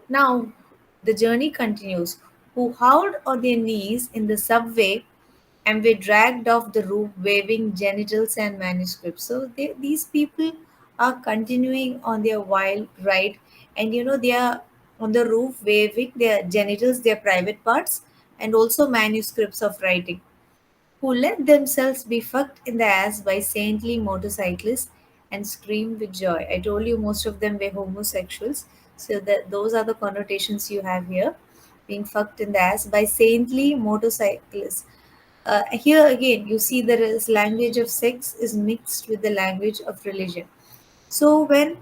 Now, the journey continues. Who howled on their knees in the subway and were dragged off the roof waving genitals and manuscripts. So these people are continuing on their wild ride, and they are on the roof waving their genitals, their private parts, and also manuscripts of writing, who let themselves be fucked in the ass by saintly motorcyclists and scream with joy. I told you most of them were homosexuals, so those are the connotations you have here, being fucked in the ass by saintly motorcyclists. Here again, you see the language of sex is mixed with the language of religion. So when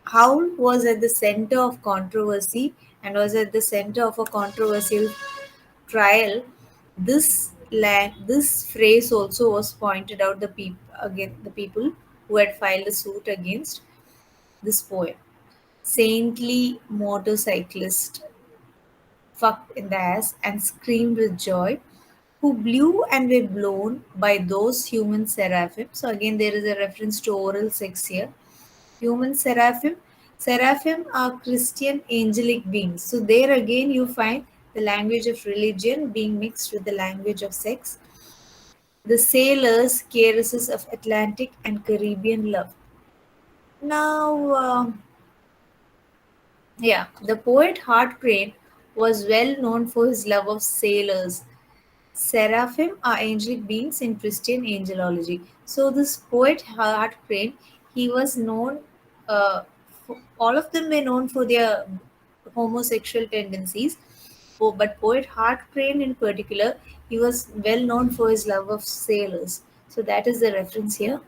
Howl was at the center of controversy and was at the center of a controversial trial, this phrase also was pointed out the people who had filed a suit against this poem. Saintly motorcyclist fucked in the ass and screamed with joy, who blew and were blown by those human seraphim. So again, there is a reference to oral sex here. Human seraphim. Seraphim are Christian angelic beings. So there again, you find the language of religion being mixed with the language of sex. The sailors, caresses of Atlantic and Caribbean love. Now, the poet Hart Crane was well known for his love of sailors. Seraphim are angelic beings in Christian angelology. So this poet Hart Crane, he was known. All of them were known for their homosexual tendencies. Oh, but poet Hart Crane in particular, he was well known for his love of sailors. So that is the reference here.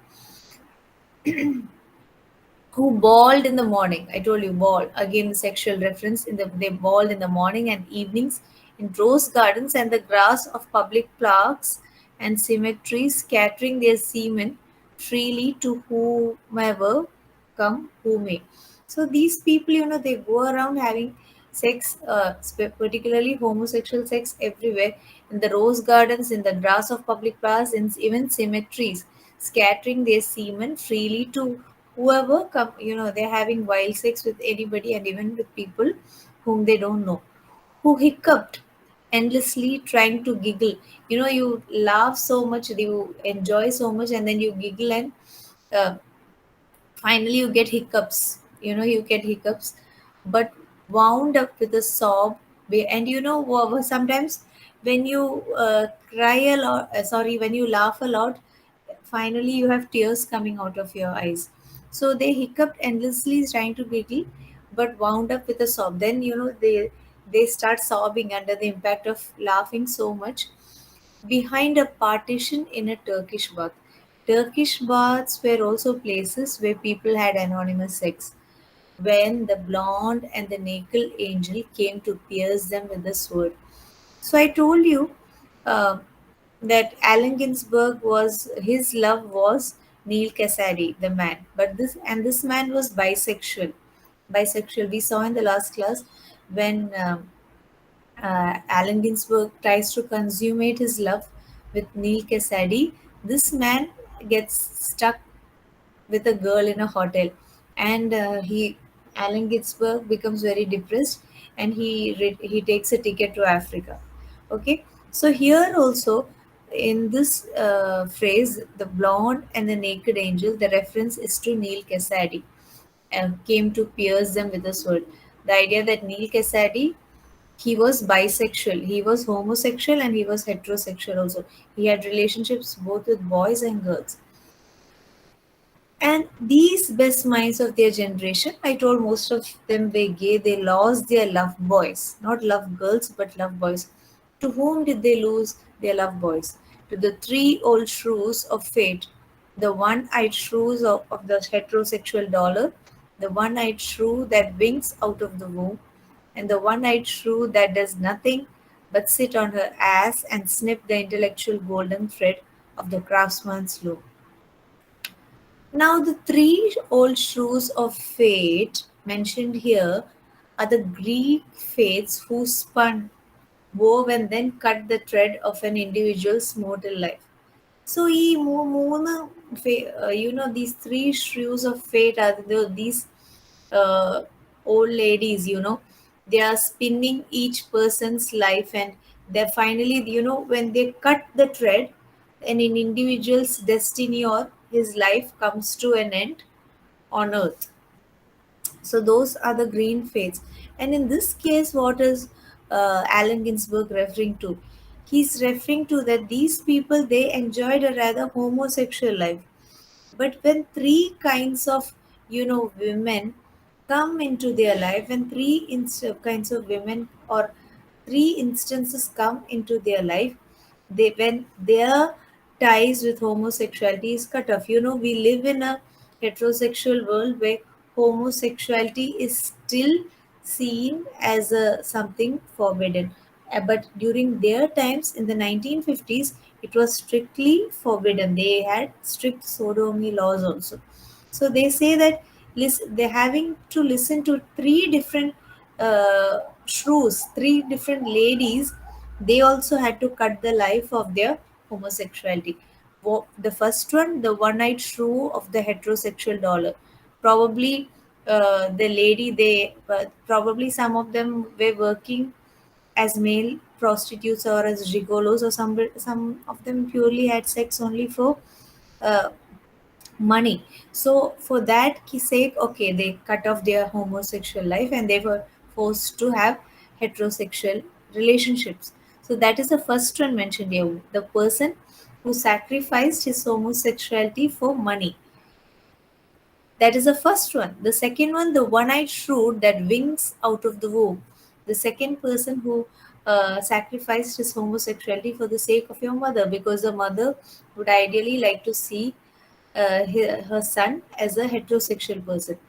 Who bawled in the morning. I told you ball. Again the sexual reference in they bawled in the morning and evenings in rose gardens and the grass of public parks and cemeteries, scattering their semen freely to whomever come who may. So these people, they go around having sex, particularly homosexual sex everywhere, in the rose gardens, in the grass of public parks, in even cemeteries, scattering their semen freely to whoever come. They're having wild sex with anybody and even with people whom they don't know, who hiccuped endlessly trying to giggle. You laugh so much, you enjoy so much, and then you giggle, and uh, finally you get hiccups. You get hiccups, but wound up with a sob. And sometimes when you cry a lot, sorry, when you laugh a lot, finally you have tears coming out of your eyes. So they hiccuped endlessly trying to giggle, but wound up with a sob. Then they start sobbing under the impact of laughing so much behind a partition in a Turkish bath. Turkish baths were also places where people had anonymous sex. When the blonde and the naked angel came to pierce them with a sword. So I told you uh, that Allen Ginsberg was his love was Neil Cassady, the man. But this man was bisexual. Bisexual. We saw in the last class when Allen Ginsberg tries to consummate his love with Neil Cassady. This man gets stuck with a girl in a hotel, and he Allen Ginsberg becomes very depressed, and he takes a ticket to Africa. Okay, so here also in this phrase, the blonde and the naked angel, the reference is to Neil Cassady, came to pierce them with a sword. The idea that Neil Cassady, he was bisexual, he was homosexual, and he was heterosexual also. He had relationships both with boys and girls. And these best minds of their generation, I told most of them were gay. They lost their love boys, not love girls, but love boys. To whom did they lose their love boys? To the three old shrews of fate, the one eyed shrews of the heterosexual dollar, the one eyed shrew that winks out of the womb, and the one eyed shrew that does nothing but sit on her ass and snip the intellectual golden thread of the craftsman's loom. Now, the three old shrews of fate mentioned here are the Greek fates who spun, wove, and then cut the thread of an individual's mortal life. So, these three shrews of fate are these. old ladies, they are spinning each person's life, and they're finally, when they cut the thread, and an individual's destiny or his life comes to an end on earth. So those are the green fates. And in this case, what is Allen Ginsberg referring to? He's referring to that these people, they enjoyed a rather homosexual life. But when three kinds of, women come into their life, and kinds of women or three instances come into their life, they when their ties with homosexuality is cut off. We live in a heterosexual world where homosexuality is still seen as a something forbidden. But during their times in the 1950s, it was strictly forbidden. They had strict sodomy laws also. So they say that they're having to listen to three different shrews, three different ladies. They also had to cut the life of their homosexuality. The first one, the one-eyed shrew of the heterosexual dollar. Probably the lady, probably some of them were working as male prostitutes or as gigolos, or some of them purely had sex only for uh, money. So for that sake, okay, they cut off their homosexual life and they were forced to have heterosexual relationships. So that is the first one mentioned here, the person who sacrificed his homosexuality for money. That is the first one. The second one, the one-eyed shrew that winks out of the womb. The second person who sacrificed his homosexuality for the sake of your mother, because the mother would ideally like to see her son as a heterosexual person.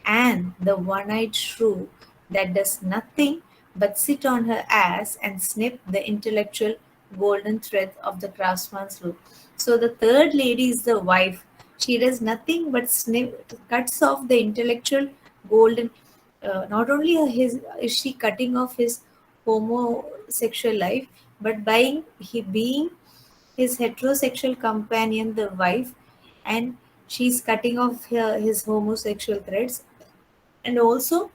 And the one-eyed shrew that does nothing but sit on her ass and snip the intellectual golden thread of the craftsman's loom. So the third lady is the wife. She does nothing but cuts off the intellectual golden. Not only is she cutting off his homosexual life, but by he being his heterosexual companion, the wife, and she's cutting off his homosexual threads, and also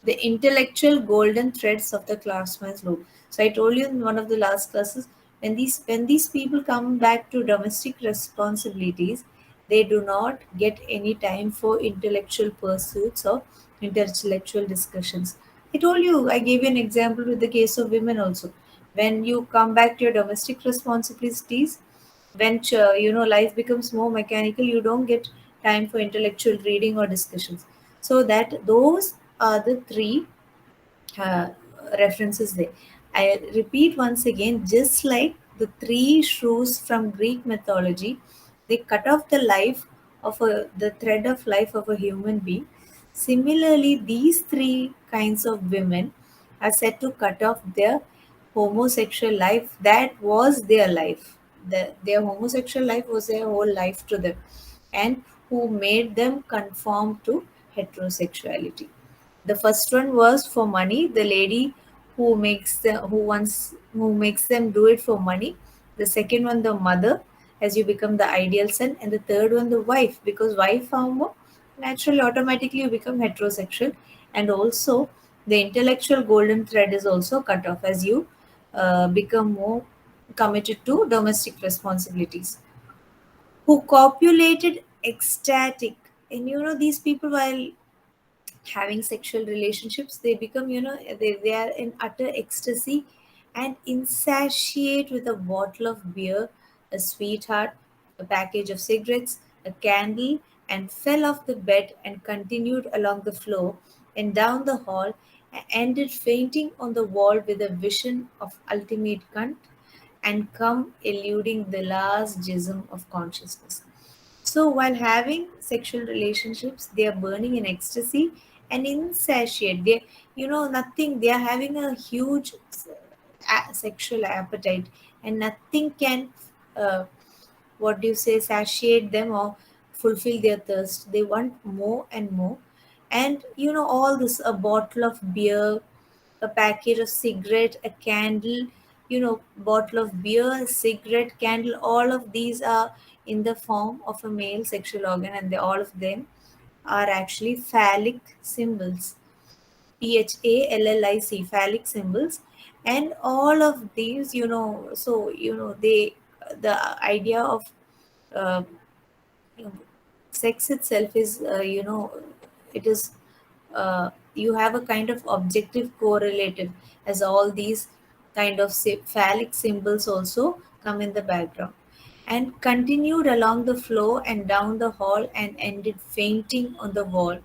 the intellectual golden threads of the craftsman's loom. So I told you in one of the last classes, when these people come back to domestic responsibilities, they do not get any time for intellectual pursuits or intellectual discussions. I told you, I gave you an example with the case of women also. When you come back to your domestic responsibilities, when life becomes more mechanical, you don't get time for intellectual reading or discussions. So that those are the three uh, references there. I repeat once again, just like the three shrews from Greek mythology, they cut off the thread of life of a human being. Similarly, these three kinds of women are said to cut off their homosexual life. That was their life. Their homosexual life was their whole life to them, and who made them conform to heterosexuality. The first one was for money, the lady who makes them do it for money. The second one, the mother, as you become the ideal son, and the third one, the wife, because wife homo, naturally automatically you become heterosexual. And also the intellectual golden thread is also cut off as you become more committed to domestic responsibilities. Who copulated ecstatic. And these people, while having sexual relationships, they become, they are in utter ecstasy and insatiate with a bottle of beer, a sweetheart, a package of cigarettes, a candle, and fell off the bed and continued along the floor and down the hall, and ended fainting on the wall with a vision of ultimate cunt and come eluding the last jism of consciousness. So while having sexual relationships, they are burning in ecstasy and insatiate. Nothing. They are having a huge sexual appetite, and nothing can, uh, what do you say, satiate them or fulfill their thirst. They want more and more, and all this: a bottle of beer, a packet of cigarette, a candle, bottle of beer, cigarette, candle, all of these are in the form of a male sexual organ, and all of them are actually phallic symbols. PHALLIC, phallic symbols, and all of these, so the idea of uh, you know, sex itself is, it is, you have a kind of objective correlative, as all these kind of phallic symbols also come in the background, and continued along the floor and down the hall and ended fainting on the wall.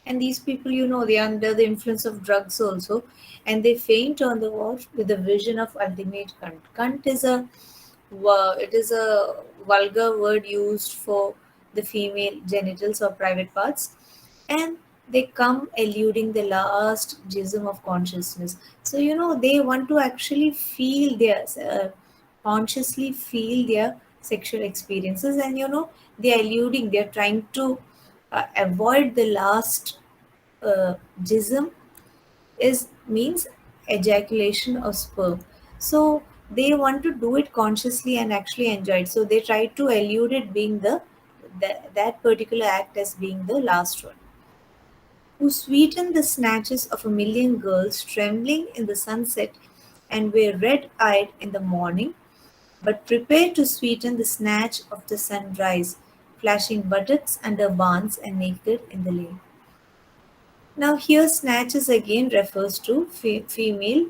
And these people, they are under the influence of drugs also, and they faint on the wall with the vision of ultimate cunt. Cunt is it is a vulgar word used for the female genitals or private parts, and they come eluding the last jism of consciousness. So they want to actually feel their consciously feel their sexual experiences, and they're eluding, they're trying to avoid the last jism, is means ejaculation of sperm. So they want to do it consciously and actually enjoy it, so they try to elude it being that particular act as being the last one. Who sweeten the snatches of a million girls trembling in the sunset and were red-eyed in the morning, but prepare to sweeten the snatch of the sunrise, flashing buttocks under barns and naked in the lane. Now here snatches again refers to female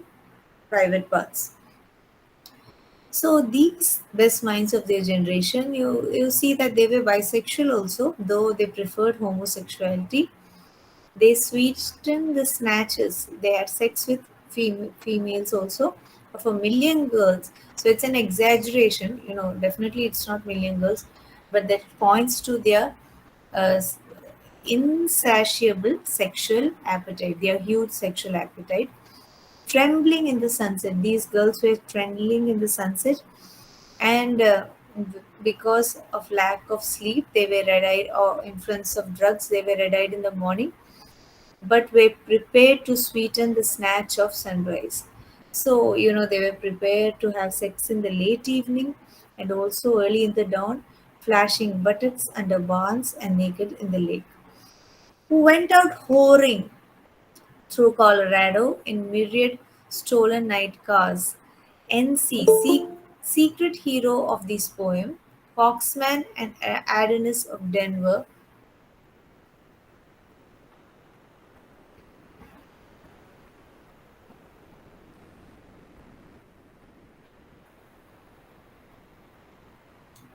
private parts. So these best minds of their generation, you see that they were bisexual also, though they preferred homosexuality. They sweetened the snatches. They had sex with females also of a million girls. So it's an exaggeration. Definitely it's not million girls, but that points to their uh, insatiable sexual appetite, their huge sexual appetite. Trembling in the sunset. These girls were trembling in the sunset, and because of lack of sleep, they were red-eyed, or influence of drugs, they were red-eyed in the morning, but were prepared to sweeten the snatch of sunrise. So, they were prepared to have sex in the late evening and also early in the dawn, flashing buttocks under barns and naked in the lake. Who went out whoring through Colorado in myriad stolen night cars. NC, secret hero of this poem, Foxman and Adonis of Denver,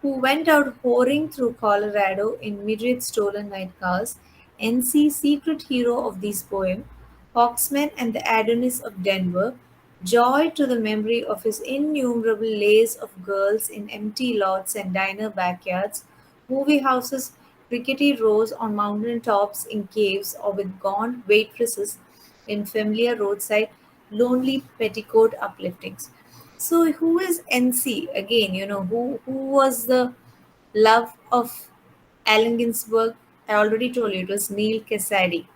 who went out whoring through Colorado in myriad stolen night cars. NC, secret hero of this poem, Foxman and the Adonis of Denver, joy to the memory of his innumerable lays of girls in empty lots and diner backyards, movie houses, rickety rows on mountain tops in caves, or with gaunt waitresses in familiar roadside lonely petticoat upliftings. So who is NC again? Who was the love of Allen Ginsberg? I already told you it was Neil Cassady.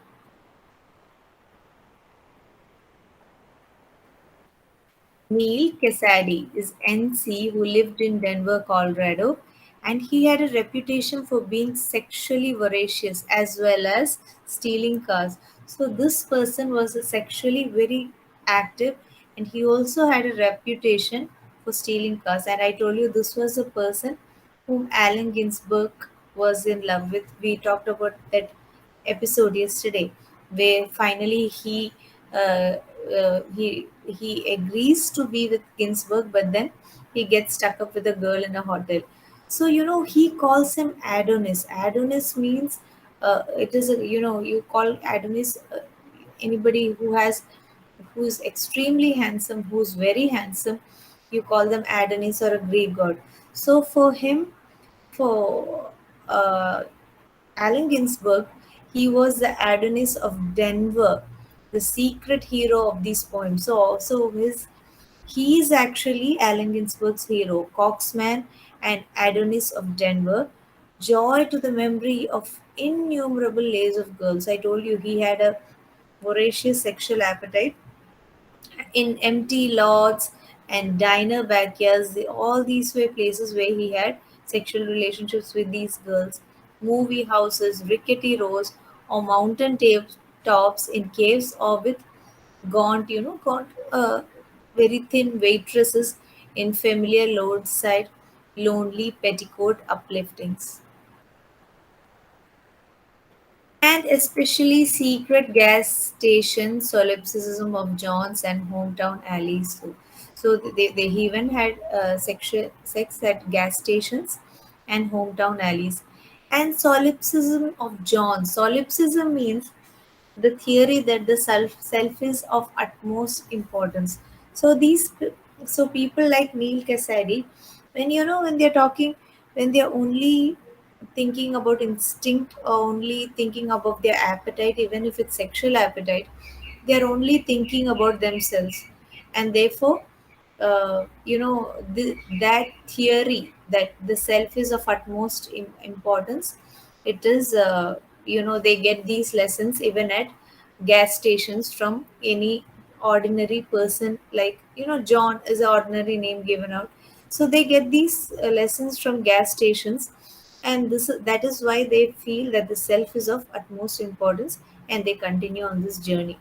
Neil Cassady is NC who lived in Denver, Colorado, and he had a reputation for being sexually voracious as well as stealing cars. So this person was a sexually very active, and he also had a reputation for stealing cars. And I told you this was a person whom Allen Ginsberg was in love with. We talked about that episode yesterday, where finally he agrees to be with Ginsburg, but then he gets stuck up with a girl in a hotel. So he calls him Adonis. Adonis means it is a, you call Adonis anybody who is extremely handsome, who's very handsome. You call them Adonis or a Greek god. So for him, for Allen Ginsberg, he was the Adonis of Denver, the secret hero of these poems. So he is actually Allen Ginsberg's hero, Coxman and Adonis of Denver. Joy to the memory of innumerable lays of girls. I told you he had a voracious sexual appetite in empty lots and diner backyards. All these were places where he had sexual relationships with these girls. Movie houses, rickety rows, or mountain tops in caves or with gaunt, very thin waitresses in familiar roadside, lonely petticoat upliftings. And especially secret gas station solipsism of Johns and hometown alleys too. So they even had sexual sex at gas stations and hometown alleys. And solipsism of Johns. Solipsism means the theory that the self is of utmost importance. So so people like Neil Cassady, when they're talking, when they're only thinking about instinct or only thinking about their appetite, even if it's sexual appetite, they're only thinking about themselves, and therefore that theory that the self is of utmost importance, it is they get these lessons even at gas stations from any ordinary person, like John is an ordinary name given out. So they get these lessons from gas stations, and that is why they feel that the self is of utmost importance, and they continue on this journey.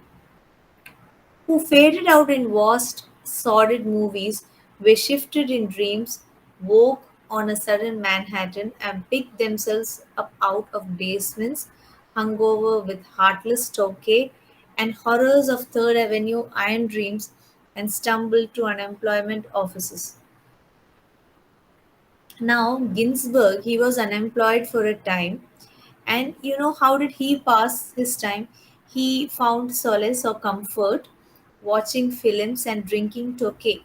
Who faded out in vast, sordid movies, were shifted in dreams, woke on a sudden Manhattan, and picked themselves up out of basements, hungover with heartless Tokay and horrors of Third Avenue iron dreams, and stumbled to unemployment offices. Now, Ginsberg, he was unemployed for a time, and how did he pass his time? He found solace or comfort watching films and drinking Tokay.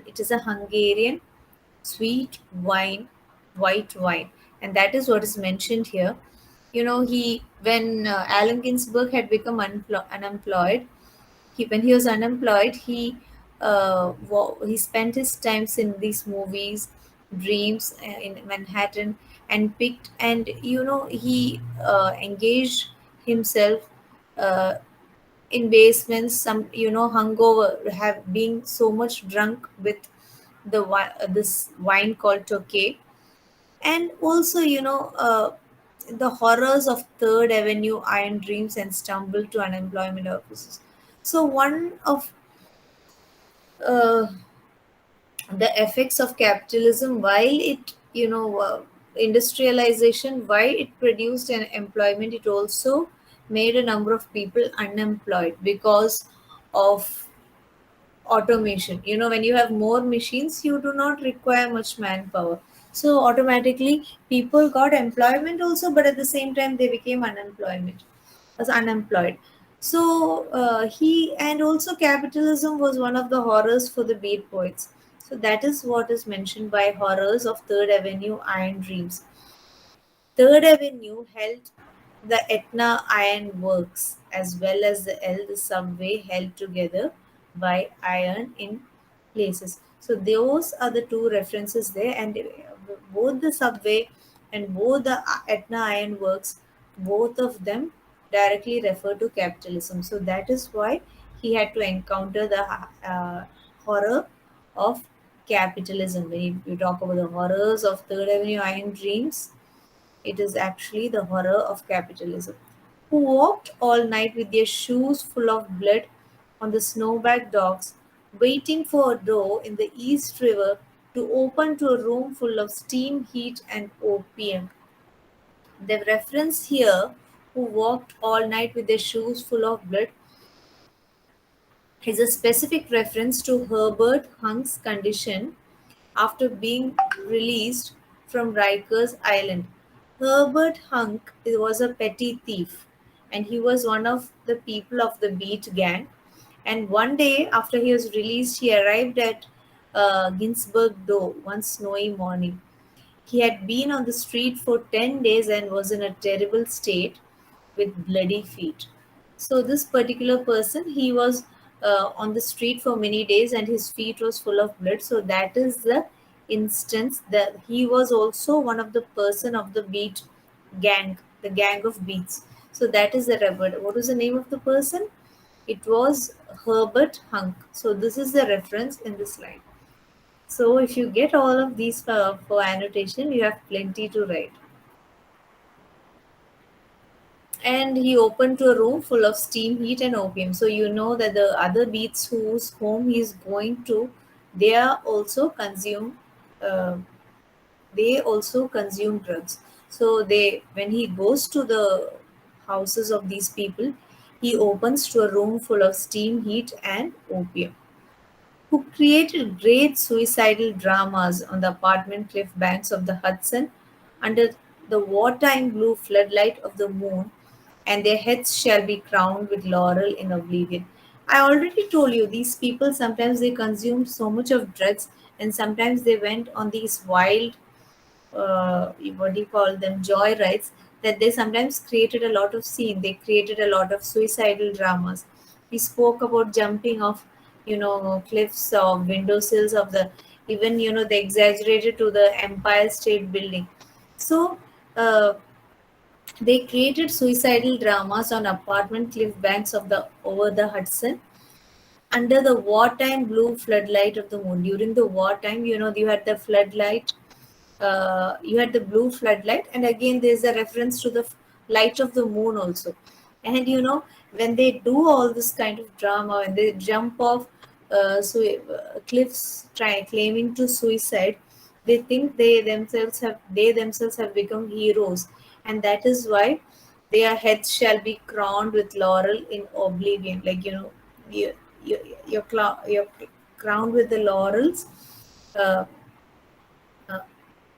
It is a Hungarian sweet wine, white wine, and that is what is mentioned here. He when Allen Ginsberg had become unemployed, when he was unemployed, he spent his times in these movies, dreams in Manhattan, and picked, and he engaged himself uh, in basements, some hungover, have being so much drunk with this wine called Tokay, and also the horrors of Third Avenue iron dreams and stumble to unemployment offices. So one of uh, the effects of capitalism, while it industrialization, why it produced an employment, it also made a number of people unemployed because of automation. When you have more machines, you do not require much manpower, so automatically people got employment also, but at the same time they became unemployed. So he and also capitalism was one of the horrors for the beat poets. So that is what is mentioned by horrors of Third Avenue iron dreams. Third Avenue held the Etna Iron Works as well as the subway held together by iron in places. So those are the two references there, and both the subway and both the Etna Iron Works, both of them directly refer to capitalism. So that is why he had to encounter the horror of capitalism. When you talk about the horrors of Third Avenue Iron Dreams, it is actually the horror of capitalism. Who walked all night with their shoes full of blood on the snowback docks, waiting for a door in the East River to open to a room full of steam, heat, and opium. The reference here, who walked all night with their shoes full of blood, is a specific reference to Herbert Hunk's condition after being released from Rikers Island. Herbert Hunk was a petty thief, and he was one of the people of the beat gang. And one day after he was released, he arrived at Ginsberg door one snowy morning. He had been on the street for 10 days and was in a terrible state with bloody feet. So this particular person, he was on the street for many days and his feet was full of blood. So that is the instance that he was also one of the person of the beat gang, the gang of beats. So that is the rebel. What was the name of the person? It was Herbert Hunk. So this is the reference in this line. So if you get all of these for annotation, you have plenty to write. and he opened to a room full of steam, heat, and opium. So you know that the other beats whose home he is going to, they are also consume. Uh, they also consume drugs. So they, when he goes to the houses of these people, he opens to a room full of steam, heat, and opium, who created great suicidal dramas on the apartment cliff banks of the Hudson under the wartime blue floodlight of the moon, and their heads shall be crowned with laurel in oblivion. I already told you these people sometimes they consumed so much of drugs, and sometimes they went on these wild, what do you call them, joy rides, that they sometimes created a lot of scene, they created a lot of suicidal dramas. We spoke about jumping off, cliffs or windowsills of the, even they exaggerated to the Empire State Building. So uh, they created suicidal dramas on apartment cliff banks of the over the Hudson under the wartime blue floodlight of the moon. During the wartime, you had the floodlight, you had the blue floodlight, and again there's a reference to the light of the moon also. And when they do all this kind of drama, when they jump off cliffs, claiming to suicide, they think they themselves have become heroes, and that is why their heads shall be crowned with laurel in oblivion. Like you, you're crowned with the laurels. Uh,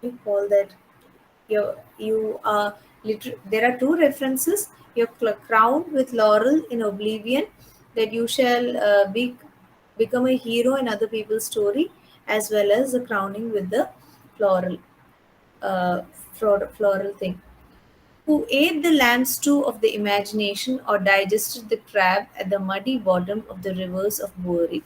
you call that you are there are two references. You're crowned with laurel in oblivion, that you shall become a hero in other people's story, as well as the crowning with the floral, uh, floral thing, who ate the lamb stew of the imagination or digested the crab at the muddy bottom of the rivers of Bowery.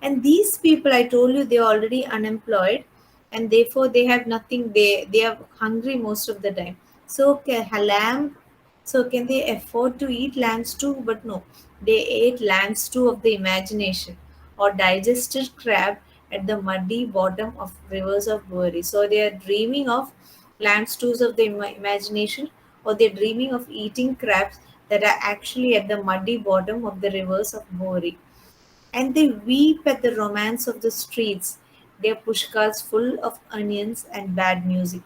And these people, I told you, they're already unemployed, and therefore they have nothing. They are hungry most of the time. So lamb. So can they afford to eat lamb stew? But no, they ate lamb stew of the imagination or digested crab at the muddy bottom of rivers of Bowery. So they are dreaming of lamb stews of the imagination, or they're dreaming of eating crabs that are actually at the muddy bottom of the rivers of Bowery, and they weep at the romance of the streets, their pushcars full of onions and bad music.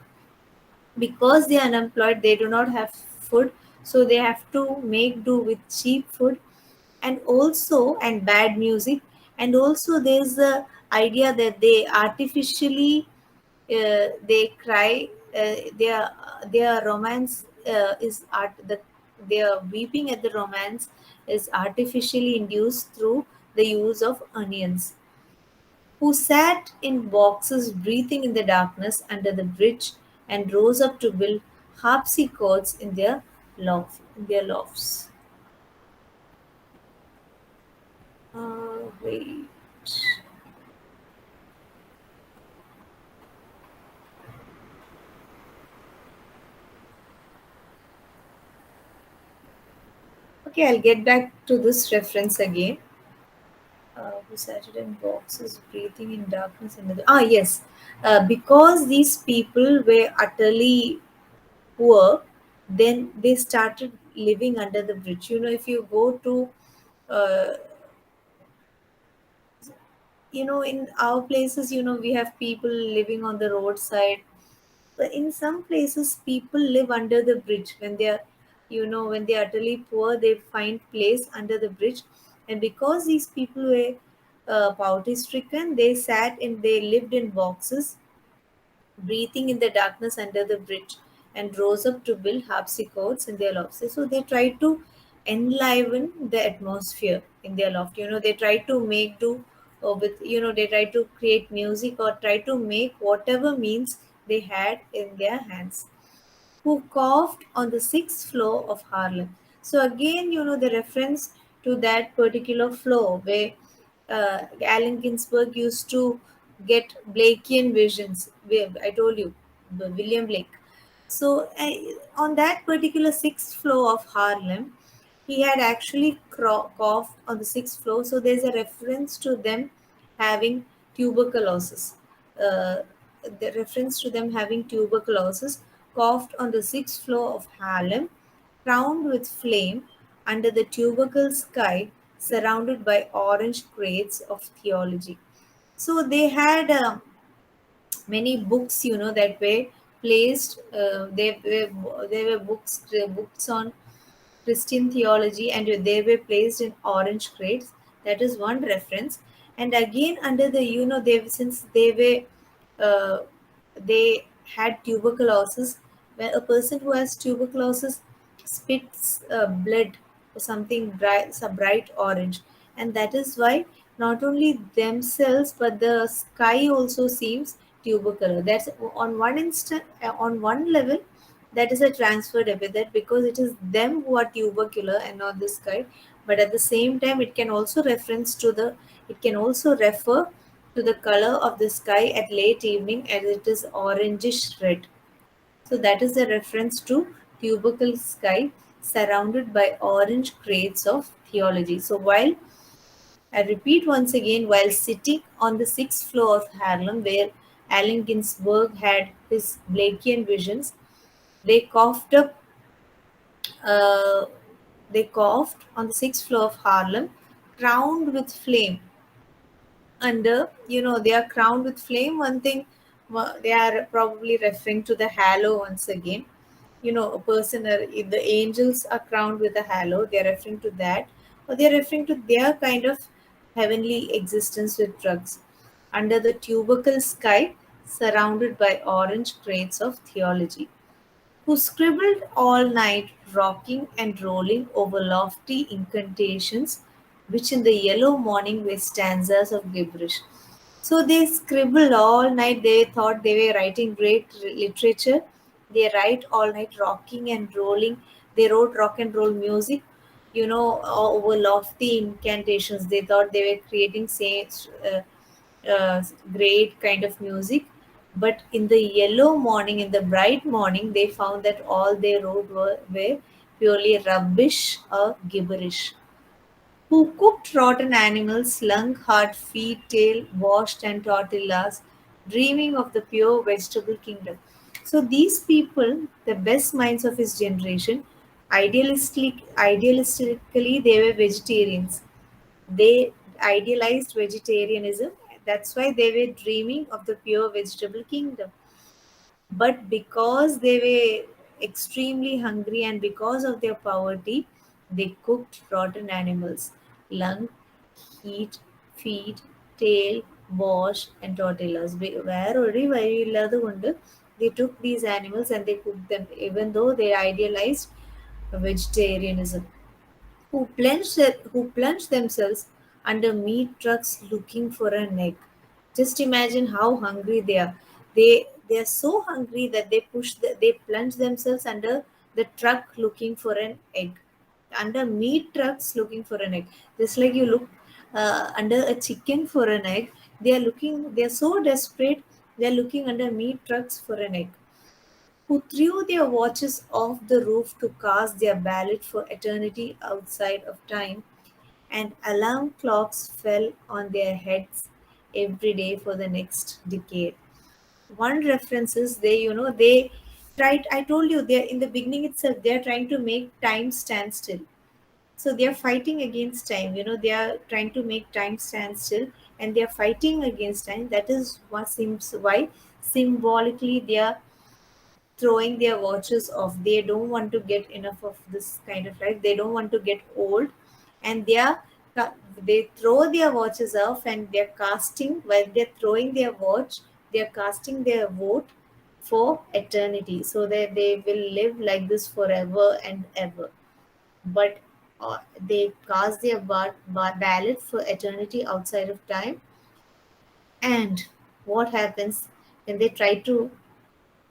Because they are unemployed, they do not have food, so they have to make do with cheap food, and bad music. And also there's the idea that they artificially, they cry, their romance is art the their weeping at the romance is artificially induced through the use of onions, who sat in boxes breathing in the darkness under the bridge, and rose up to build harpsichords in their lofts. Wait. Okay, I'll get back to this reference again. Who sat in boxes breathing in darkness under the, yes, because these people were utterly poor, then they started living under the bridge. If you go to, uh, in our places, we have people living on the roadside. But in some places, people live under the bridge when they are, when they are utterly poor, they find place under the bridge. And because these people were poverty stricken, they lived in boxes breathing in the darkness under the bridge, and rose up to build harpsichords in their lofts. So they try to enliven the atmosphere in their loft. They try to make do they try to create music, or try to make whatever means they had in their hands, who coughed on the sixth floor of Harlem. So again, the reference to that particular floor where Allen Ginsberg used to get Blakean visions. I told you, William Blake. So on that particular sixth floor of Harlem, he had actually coughed on the sixth floor. So there's a reference to them having tuberculosis. Uh, the reference to them having tuberculosis, coughed on the sixth floor of Harlem, crowned with flame under the tubercle sky, surrounded by orange crates of theology. So they had many books, that were placed. They were books on Christian theology, and they were placed in orange crates. That is one reference. And again, under the, they, since they had tuberculosis, when a person who has tuberculosis spits blood or something bright, some bright orange, and that is why not only themselves but the sky also seems tubercular. That's on one instant, on one level, that is a transferred epithet because it is them who are tubercular and not this guy. But at the same time, it can also refer to the color of the sky at late evening as it is orangish red. So that is a reference to tubercle sky surrounded by orange crates of theology. So while I repeat once again, while sitting on the sixth floor of Harlem, where Allen Ginsberg had his Blakeian visions, they coughed up uh, they coughed on the sixth floor of Harlem, crowned with flame. Under, they are crowned with flame. One thing, they are probably referring to the halo once again. A person, if the angels are crowned with a halo, they are referring to that, or they are referring to their kind of heavenly existence with drugs. Under the tubercle sky, surrounded by orange crates of theology, who scribbled all night, rocking and rolling over lofty incantations, which in the yellow morning were stanzas of gibberish. So they scribbled all night. They thought they were writing great literature. They write all night, rocking and rolling. They wrote rock and roll music, over lofty incantations. They thought they were creating saints. Great kind of music. But in the yellow morning, in the bright morning, they found that all they wrote were purely rubbish or gibberish. Who cooked rotten animals, slung heart, feet, tail, washed, and tortillas, dreaming of the pure vegetable kingdom. So these people, the best minds of his generation, idealistically, they were vegetarians. They idealized vegetarianism. That's why they were dreaming of the pure vegetable kingdom. But because they were extremely hungry and because of their poverty, they cooked rotten animals, lung, heat, feet, tail, wash, and tortillas. Where already വഴിയില്ലാതെ they took these animals and they cooked them, even though they idealized vegetarianism, who plunged themselves under meat trucks looking for an egg. Just imagine how hungry they are. They are so hungry that they plunge themselves under the truck looking for an egg. Under meat trucks looking for an egg. Just like you look under a chicken for an egg, they are so desperate, they are looking under meat trucks for an egg, who threw their watches off the roof to cast their ballot for eternity outside of time, and alarm clocks fell on their heads every day for the next decade. One reference is they tried, I told you, they're in the beginning itself, they're trying to make time stand still. So they are fighting against time, they are trying to make time stand still, and they are fighting against time. That is what seems why symbolically they are throwing their watches off. They don't want to get enough of this kind of life. They don't want to get old, and they throw their watches off, and they're casting, while they're throwing their watch, they're casting their vote for eternity, so that they will live like this forever and ever. But they cast their ballot for eternity outside of time. And what happens when they try to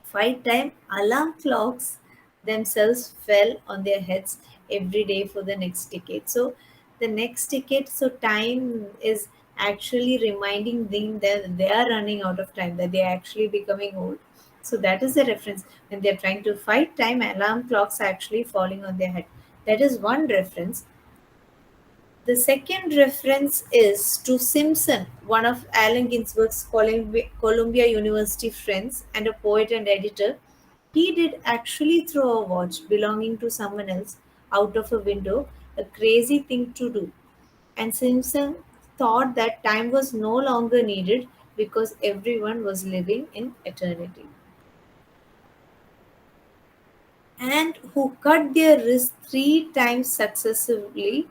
fight time? Alarm clocks themselves fell on their heads every day for the next decade. So the next decade, so time is actually reminding them that they are running out of time, that they are actually becoming old. So that is the reference. When they're trying to fight time, alarm clocks are actually falling on their head. That is one reference. The second reference is to Simpson, one of Allen Ginsberg's Columbia University friends and a poet and editor. He did actually throw a watch belonging to someone else out of a window, a crazy thing to do. And Simpson thought that time was no longer needed because everyone was living in eternity. And who cut their wrist 3 times successively,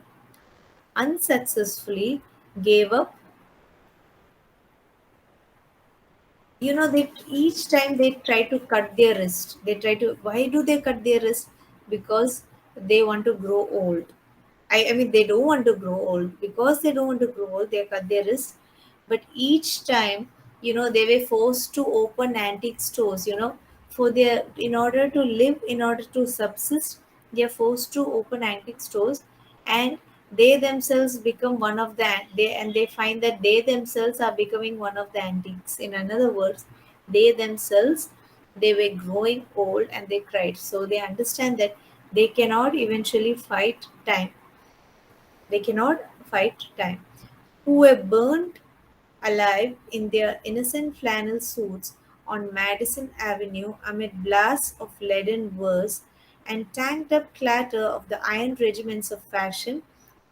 unsuccessfully, gave up. They each time they try to cut their wrist, why do they cut their wrist? Because they want to grow old. I mean, they don't want to grow old. Because they don't want to grow old, they cut their wrist. But each time, they were forced to open antique stores, for their in order to live, in order to subsist, they are forced to open antique stores. And they themselves become one of the they find that they themselves are becoming one of the antiques. In other words, they themselves, they were growing old and they cried. So they understand that they cannot eventually fight time. They cannot fight time. Who were burnt alive in their innocent flannel suits on Madison Avenue amid blasts of leaden verse and tanked up clatter of the iron regiments of fashion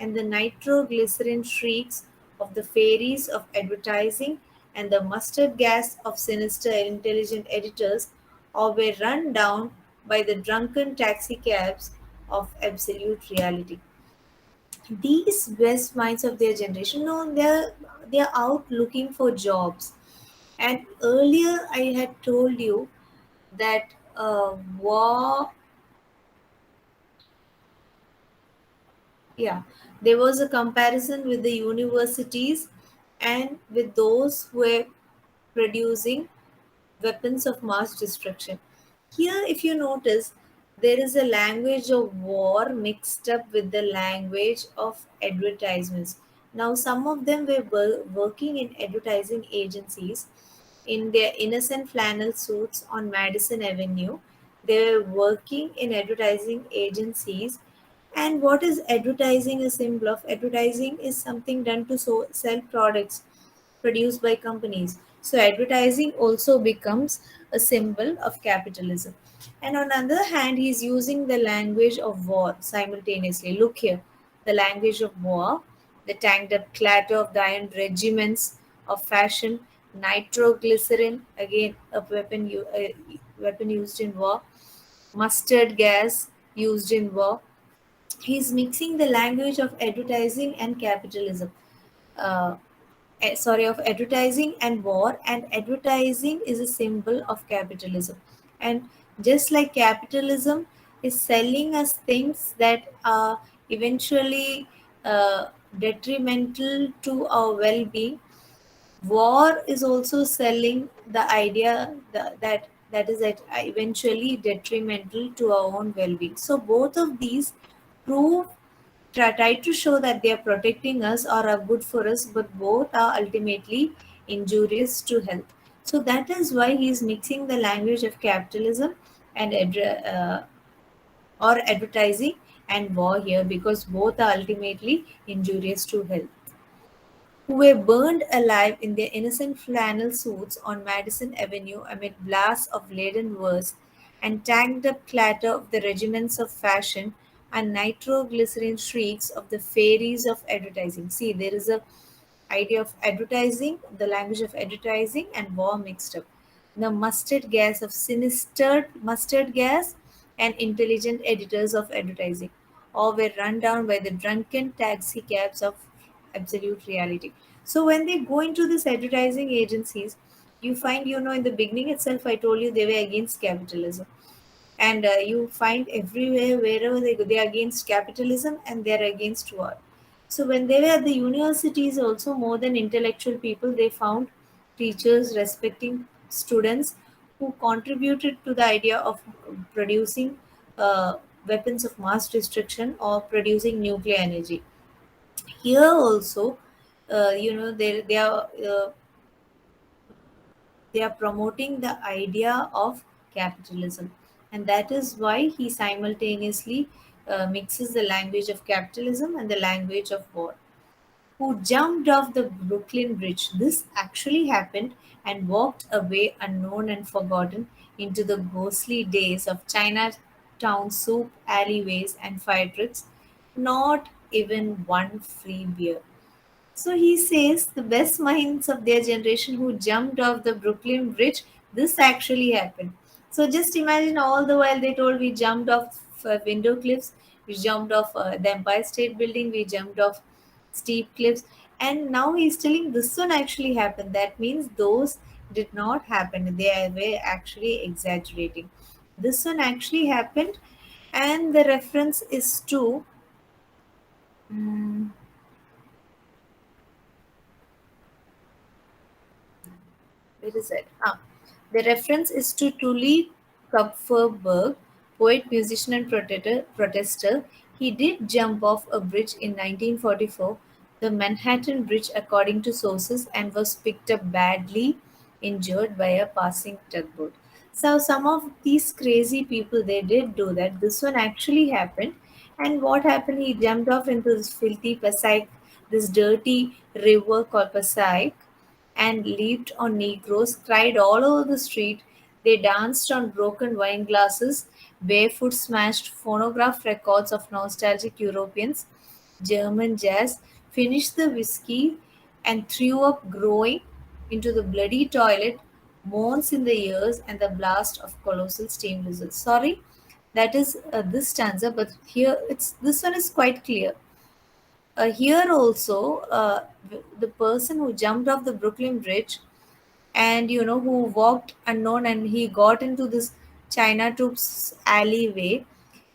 and the nitroglycerin shrieks of the fairies of advertising and the mustard gas of sinister intelligent editors, or were run down by the drunken taxicabs of absolute reality. These best minds of their generation, no, they're out looking for jobs. And earlier I had told you that war, yeah, there was a comparison with the universities and with those who were producing weapons of mass destruction. Here, if you notice, there is a language of war mixed up with the language of advertisements. Now, some of them were working in advertising agencies in their innocent flannel suits on Madison Avenue. They were working in advertising agencies. And what is advertising a symbol of? Advertising is something done to sell products produced by companies. So advertising also becomes a symbol of capitalism. And on the other hand, he's using the language of war simultaneously. Look here, the language of war, the tanked up clatter of the iron regiments of fashion, nitroglycerin, again a weapon used in war, mustard gas used in war. He's mixing the language of advertising and capitalism. Uh, of advertising and war, and advertising is a symbol of capitalism. And just like capitalism is selling us things that are eventually detrimental to our well-being, war is also selling the idea that is eventually detrimental to our own well-being. So both of these prove try to show that they are protecting us or are good for us, but both are ultimately injurious to health. So that is why he is mixing the language of capitalism and or advertising and war here, because both are ultimately injurious to health. Who were burned alive in their innocent flannel suits on Madison Avenue amid blasts of laden verse and tanked up clatter of the regiments of fashion and nitroglycerin shrieks of the fairies of advertising. See, there is a idea of advertising, the language of advertising and war mixed up. The mustard gas of sinister mustard gas and intelligent editors of advertising, all were run down by the drunken taxi cabs of absolute reality. So when they go into these advertising agencies, you find, in the beginning itself, I told you they were against capitalism. And you find everywhere, wherever they go, they are against capitalism and they are against war. So when they were at the universities, also more than intellectual people, they found teachers respecting students who contributed to the idea of producing weapons of mass destruction or producing nuclear energy. Here also, they are promoting the idea of capitalism, and that is why he simultaneously mixes the language of capitalism and the language of war. who jumped off the Brooklyn Bridge. This actually happened and walked away unknown and forgotten into the ghostly days of Chinatown soup alleyways and fire trucks. Not even one free beer. So he says the best minds of their generation who jumped off the Brooklyn Bridge, this actually happened. So just imagine all the while they told we jumped off window cliffs, we jumped off the Empire State Building, we jumped off steep cliffs, and now he's telling this one actually happened. That means those did not happen. They were actually exaggerating. This one actually happened, and the reference is to. mm, Where is it? The reference is to Tully Kupferberg, poet, musician, and protester. He did jump off a bridge in 1944, the Manhattan Bridge, according to sources, and was picked up badly injured by a passing tugboat. So some of these crazy people they did do that. This one actually happened, and what happened? He jumped off into this filthy Passaic, this dirty river called Passaic, and leaped on Negroes, cried all over the street. They danced on broken wine glasses, barefoot smashed phonograph records of nostalgic Europeans, German jazz, finished the whiskey, and threw up growing into the bloody toilet, moans in the ears, and the blast of colossal steam whistles. Sorry, that is this stanza, but here it's this one is quite clear. Here also, the person who jumped off the Brooklyn Bridge and who walked unknown and he got into this China Tube's alleyway.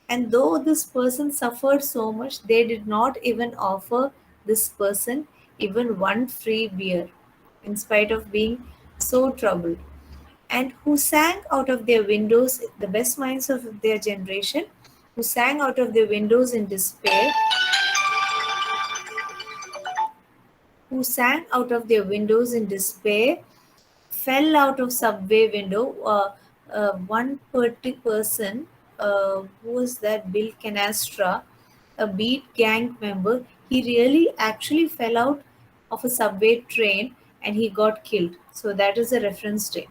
And though this person suffered so much, they did not even offer this person even one free beer, in spite of being so troubled. And who sang out of their windows, the best minds of their generation, who sang out of their windows in despair, who sang out of their windows in despair, fell out of subway window. One particular person, who was that? Bill Canastra, a beat gang member. He really actually fell out of a subway train and he got killed. So that is a reference day.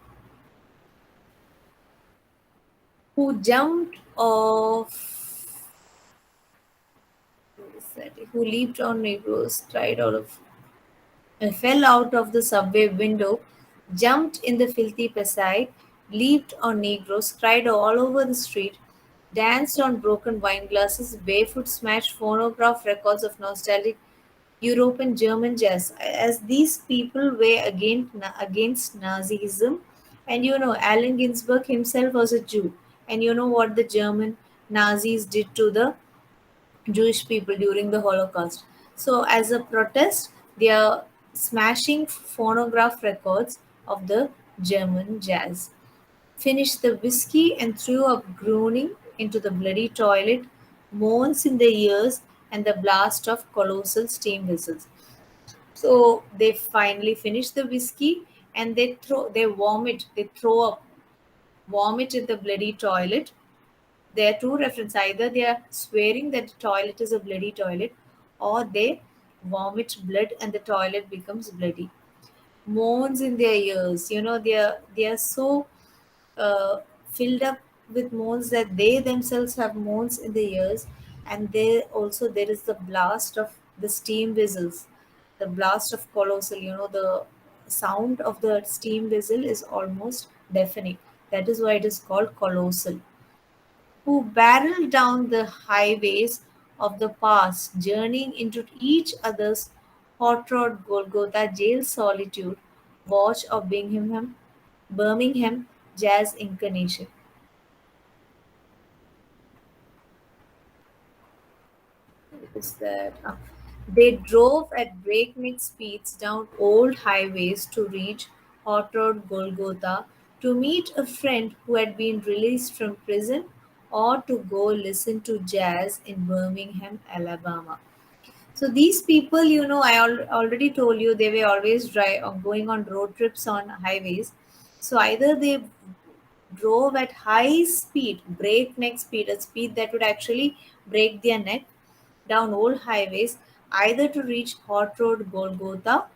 Who jumped off? What is that? Who leaped on Negroes, cried out of fell out of the subway window, jumped in the filthy Passaic, leaped on Negroes, cried all over the street, danced on broken wine glasses, barefoot smashed phonograph records of nostalgic European German jazz. As these people were against Nazism, and Allen Ginsberg himself was a Jew, and you know what the German Nazis did to the Jewish people during the Holocaust. So, as a protest, they are smashing phonograph records of the German jazz. Finished the whiskey and threw up groaning into the bloody toilet, moans in the ears, and the blast of colossal steam whistles. So they finally finish the whiskey and they throw up, vomit in the bloody toilet. There are two references. Either they are swearing that the toilet is a bloody toilet, or they vomit blood and the toilet becomes bloody. Moans in their ears. They are so uh, filled up with moans that they themselves have moans in the ears, and there is the blast of the steam whistles, the blast of colossal. The sound of the steam whistle is almost deafening. That is why it is called colossal, who barreled down the highways of the past, journeying into each other's hot rod Golgotha jail solitude, watch of Birmingham jazz incarnation. Is that they drove at breakneck speeds down old highways to reach hot rod Golgotha to meet a friend who had been released from prison or to go listen to jazz in Birmingham, Alabama. So these people, already told you they were always going on road trips on highways. So either they drove at high speed, breakneck speed, a speed that would actually break their neck down old highways, either to reach Hot Road Golgotha,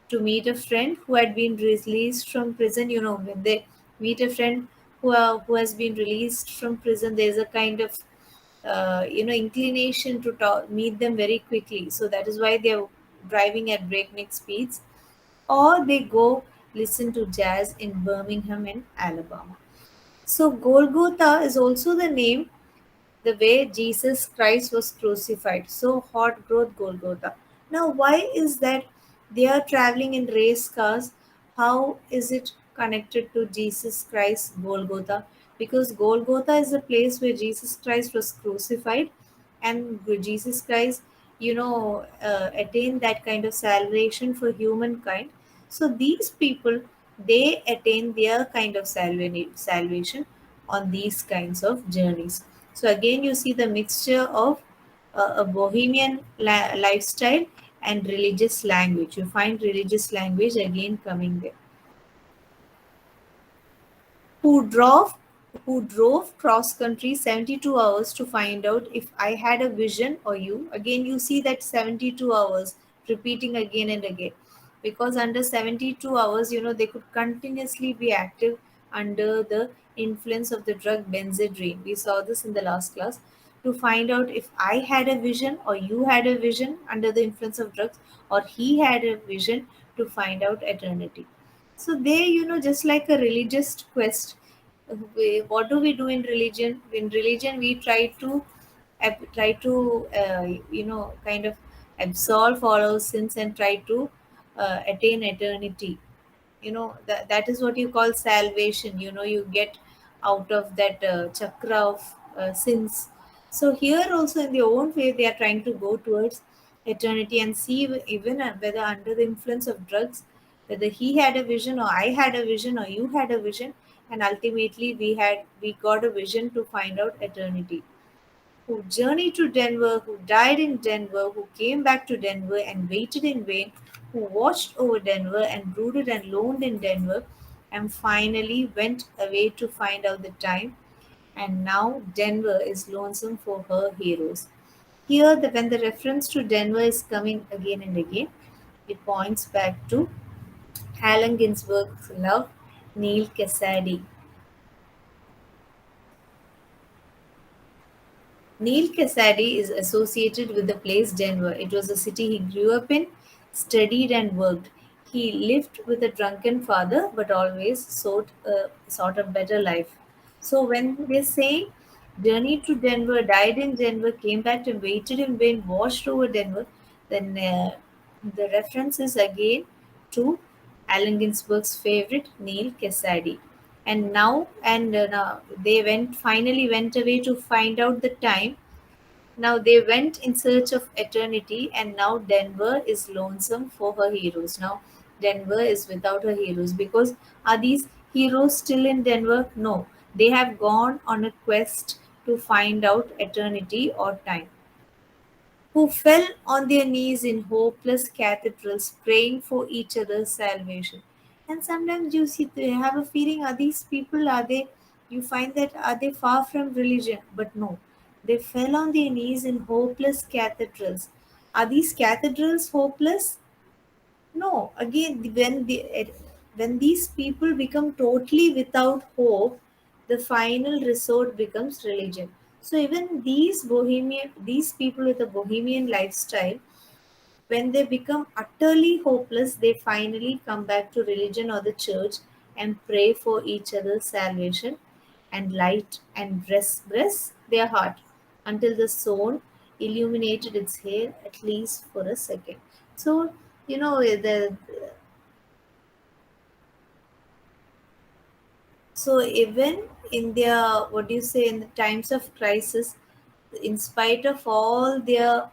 to meet a friend who had been released from prison. You know, when they meet a friend who has been released from prison, there's a kind of inclination to meet them very quickly. So that is why they're driving at breakneck speeds, or they go listen to jazz in Birmingham in Alabama. So Golgotha is also the name the way Jesus Christ was crucified. So hot growth Golgotha. Now, why is that they are traveling in race cars? How is it connected to Jesus Christ Golgotha? Because Golgotha is the place where Jesus Christ was crucified, and Jesus Christ, attained that kind of salvation for humankind. So these people, they attain their kind of salvation on these kinds of journeys. So again, you see the mixture of a bohemian lifestyle and religious language. You find religious language again coming there. Who drove cross country 72 hours to find out if I had a vision or you. Again, you see that 72 hours repeating again and again, because under 72 hours, they could continuously be active under the influence of the drug benzedrine. We saw this in the last class. To find out if I had a vision or you had a vision under the influence of drugs, or he had a vision, to find out eternity. So they, just like a religious quest, what do we do in religion? In religion, we try to kind of absolve all our sins and try to attain eternity. That is what you call salvation. You get out of that chakra of sins. So here also, in their own way, they are trying to go towards eternity and see even whether under the influence of drugs, whether he had a vision or I had a vision or you had a vision, and ultimately we got a vision to find out eternity. Who journeyed to Denver, who died in Denver, who came back to Denver and waited in vain, who watched over Denver and brooded and loaned in Denver, and finally went away to find out the time. And now Denver is lonesome for her heroes. Here, when the reference to Denver is coming again and again, it points back to Allen Ginsberg's love, Neil Cassady. Neil Cassady is associated with the place Denver. It was a city he grew up in, studied, and worked. He lived with a drunken father, but always sought a better life. So when they say journeyed to Denver, died in Denver, came back and waited in vain, washed over Denver, then the reference is again to Allen Ginsberg's favorite, Neil Cassady. And now they finally went away to find out the time. Now they went in search of eternity, and now Denver is lonesome for her heroes. Now Denver is without her heroes, because are these heroes still in Denver? No, they have gone on a quest to find out eternity or time, who fell on their knees in hopeless cathedrals praying for each other's salvation. And sometimes you see, they have a feeling, are these people, you find that, are they far from religion? But no, they fell on their knees in hopeless cathedrals. Are these cathedrals hopeless? No, again, when these people become totally without hope, the final resort becomes religion. So even these people with a bohemian lifestyle, when they become utterly hopeless, they finally come back to religion or the church and pray for each other's salvation and light and bless their heart until the soul illuminated its hair, at least for a second. So, so even in their, what do you say, in the times of crisis, in spite of all their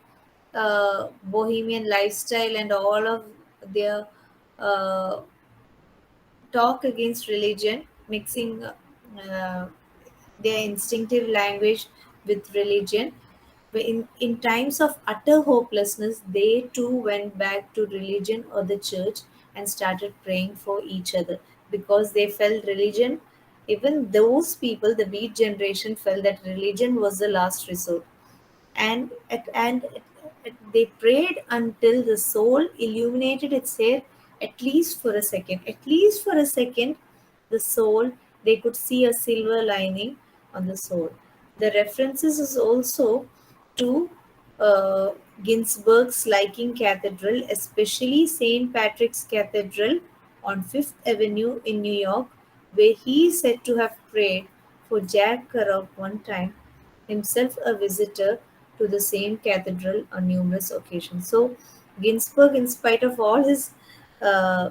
bohemian lifestyle and all of their uh, talk against religion, mixing their instinctive language with religion. But in times of utter hopelessness, they too went back to religion or the church and started praying for each other, because they felt religion, even those people, the beat generation, felt that religion was the last resort. And they prayed until the soul illuminated its hair, at least for a second. At least for a second, the soul, they could see a silver lining on the soul. The references is also to uh, Ginsberg's liking cathedral, especially St. Patrick's Cathedral on Fifth Avenue in New York, where he is said to have prayed for Jack Kerouac one time, himself a visitor to the same cathedral on numerous occasions. So, Ginsberg, in spite of all his uh,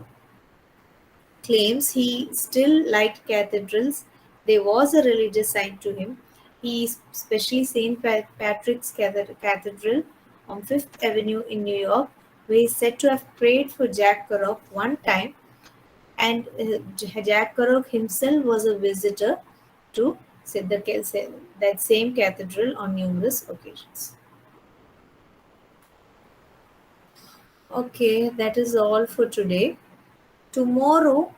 claims, he still liked cathedrals. There was a religious side to him. He, especially St. Patrick's Cathedral on Fifth Avenue in New York, where he is said to have prayed for Jack Kerouac one time, and Jack Kerouac himself was a visitor to that same cathedral on numerous occasions. Okay, that is all for today. Tomorrow